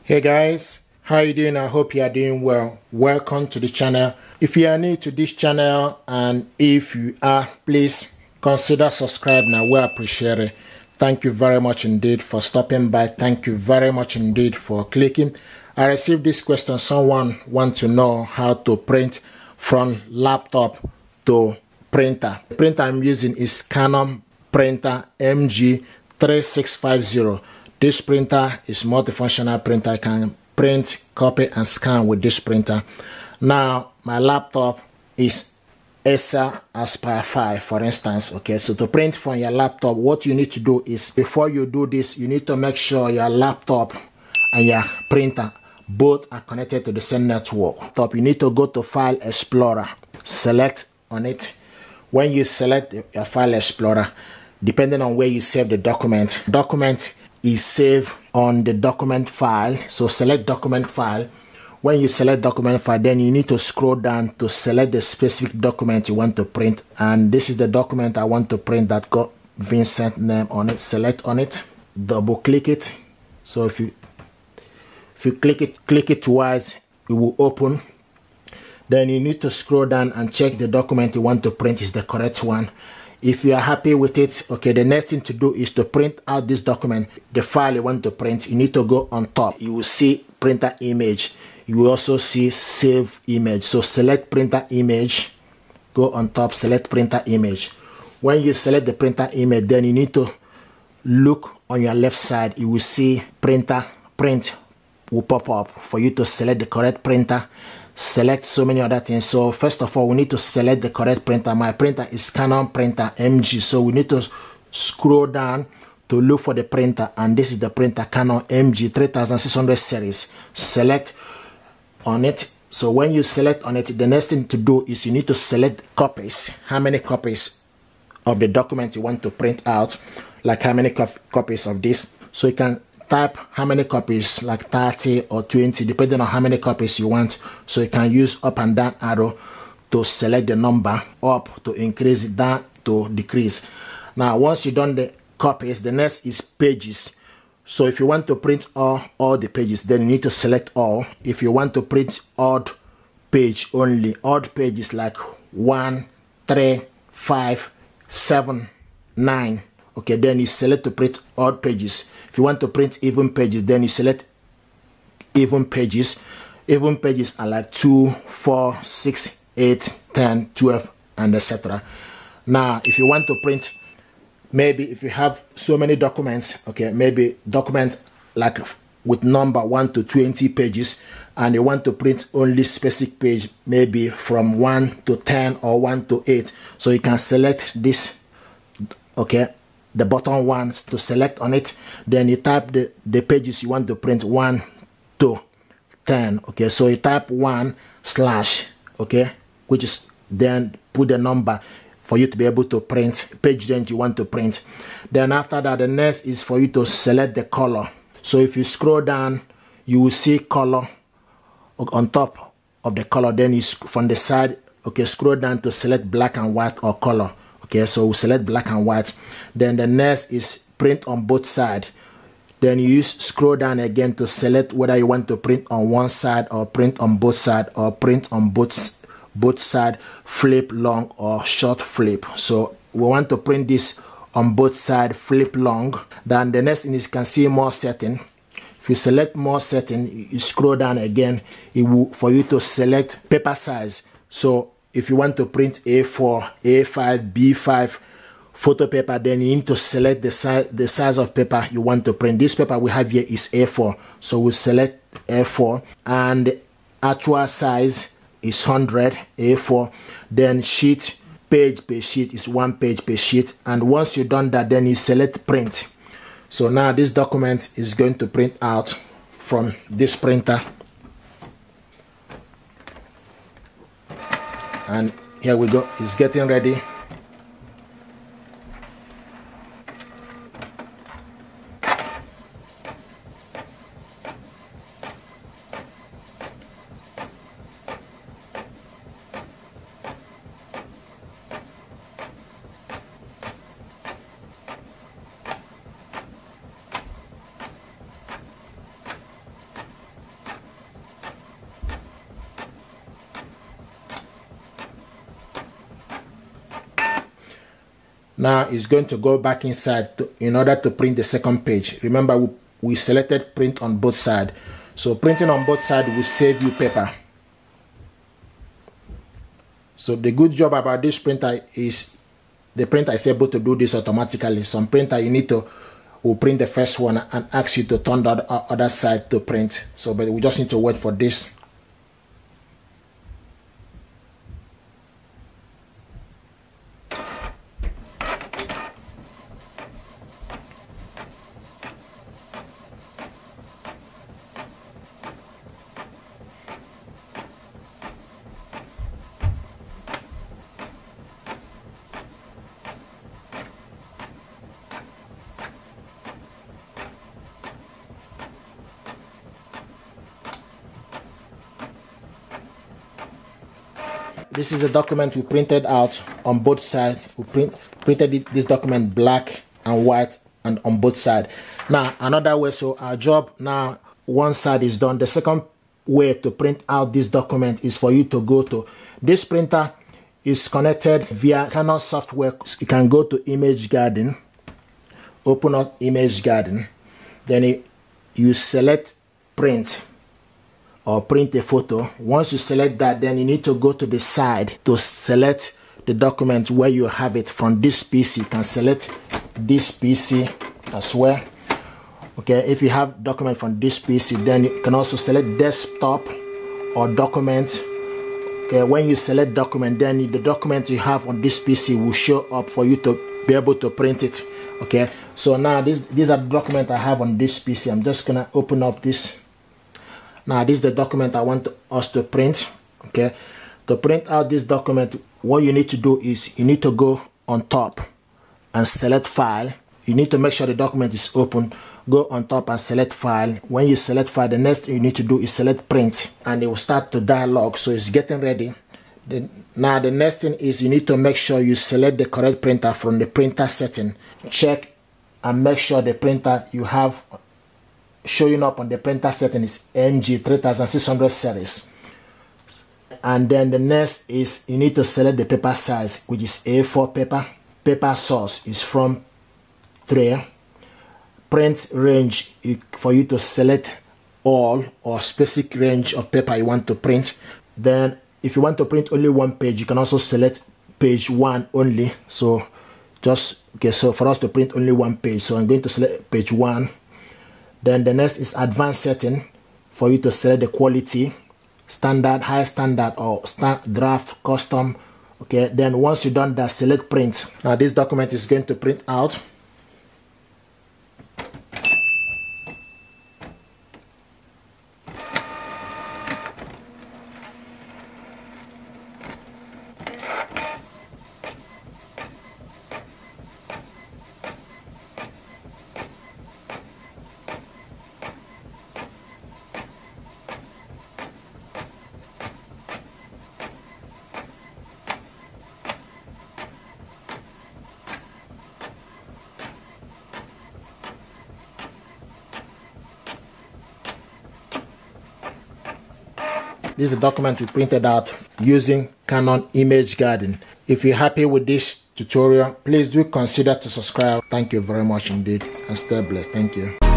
Hey guys, how you doing? I hope you are doing well. Welcome to the channel. If you are new to this channel, and if you are, please consider subscribe now. We appreciate it. Thank you very much indeed for stopping by. Thank you very much indeed for clicking. I received this question. Someone wants to know how to print from laptop to printer. The printer I'm using is Canon printer MG3650. This printer is multifunctional printer. I can print, copy, and scan with this printer. Now, my laptop is Acer Aspire 5, for instance. Okay, so to print from your laptop, what you need to do is, before you do this, you need to make sure your laptop and your printer both are connected to the same network. You need to go to File Explorer, select on it. When you select your File Explorer, depending on where you save the document is saved on the document file. So select document file. When you select document file, then you need to scroll down to select the specific document you want to print. And this is the document I want to print that got Vincent name on it. Select on it, double click it. So if you click it twice, it will open. Then you need to scroll down and check the document you want to print is the correct one. If you are happy with it, okay, the next thing to do is to print out this document, the file you want to print. You need to go on top. You will see printer image. You will also see save image. So select printer image, go on top, select printer image. When you select the printer image, then you need to look on your left side. You will see printer print will pop up for you to select the correct printer. Select so many other things. So first of all, we need to select the correct printer. My printer is Canon printer MG, so we need to scroll down to look for the printer, and this is the printer, Canon MG 3600 series. Select on it. So when you select on it, the next thing to do is you need to select copies. How many copies of the document you want to print out, like how many copies of this. So you can type how many copies, like 30 or 20, depending on how many copies you want. So you can use up and down arrow to select the number, up to increase it, down to decrease. Now once you've done the copies, the next is pages. So if you want to print all the pages, then you need to select all. If you want to print odd page only, odd pages like 1, 3, 5, 7, 9, okay, then you select to print odd pages. If you want to print even pages, then you select even pages. Even pages are like 2, 4, 6, 8, 10, 12, and etc. Now, if you want to print, maybe if you have so many documents, okay, maybe document like with number 1 to 20 pages, and you want to print only specific page, maybe from 1 to 10 or 1 to 8. So you can select this, okay, the bottom ones to select on it. Then you type the pages you want to print 1 to 10. Okay, so you type 1 slash, okay, which is then put the number for you to be able to print page length you want to print. Then after that, the next is for you to select the color. So if you scroll down, you will see color on top of the color. Then you from the side, okay, scroll down to select black and white or color. Okay, so we select black and white. Then the next is print on both sides. Then you scroll down again to select whether you want to print on one side or print on both sides, or print on both sides, flip long or short flip. So we want to print this on both sides, flip long. Then the next thing is you can see more setting. If you select more setting, you scroll down again, it will for you to select paper size. So if you want to print A4, A5, B5 photo paper, then you need to select the size of paper you want to print. This paper we have here is A4, so we select A4, and the actual size is 100 A4. Then sheet, page per sheet is 1 page per sheet. And once you've done that, then you select print. So now this document is going to print out from this printer. And here we go, it's getting ready. Now it's going to go back inside in order to print the second page. Remember, we selected print on both sides. So printing on both sides will save you paper. So the good job about this printer is the printer is able to do this automatically. Some printer you need to will print the first one and ask you to turn the other side to print. So but we just need to wait for this. This is the document we printed out on both sides. We printed this document black and white and on both sides. Now another way, so our job now, one side is done. The second way to print out this document is for you to go to this printer is connected via Canon software. You can go to Image Garden, open up Image Garden, then you select print or print a photo. Once you select that, then you need to go to the side to select the document where you have it. From this PC, you can select this PC as well. Okay, if you have document from this PC, then you can also select desktop or document. Okay, when you select document, then the document you have on this PC will show up for you to be able to print it. Okay, so now these are the documents I have on this PC. I'm just gonna open up this. Now this is the document I want us to print. Okay, to print out this document, what you need to do is you need to go on top and select file. You need to make sure the document is open. Go on top and select file. When you select file, the next thing you need to do is select print, and it will start to dialog. So it's getting ready. Now the next thing is you need to make sure you select the correct printer from the printer setting. Check and make sure the printer you have showing up on the printer setting is MG 3600 series. And then the next is you need to select the paper size, which is A4 paper. Paper source is from 3. Print range for you to select all or specific range of paper you want to print. Then if you want to print only one page, you can also select page 1 only. So just okay, so for us to print only one page, so I'm going to select page 1. Then the next is advanced setting for you to select the quality, standard, high standard, or draft, custom. Okay, then once you've done that, select print. Now this document is going to print out. This is the document we printed out using Canon Image Garden. If you're happy with this tutorial, please do consider to subscribe. Thank you very much indeed, and stay blessed. Thank you.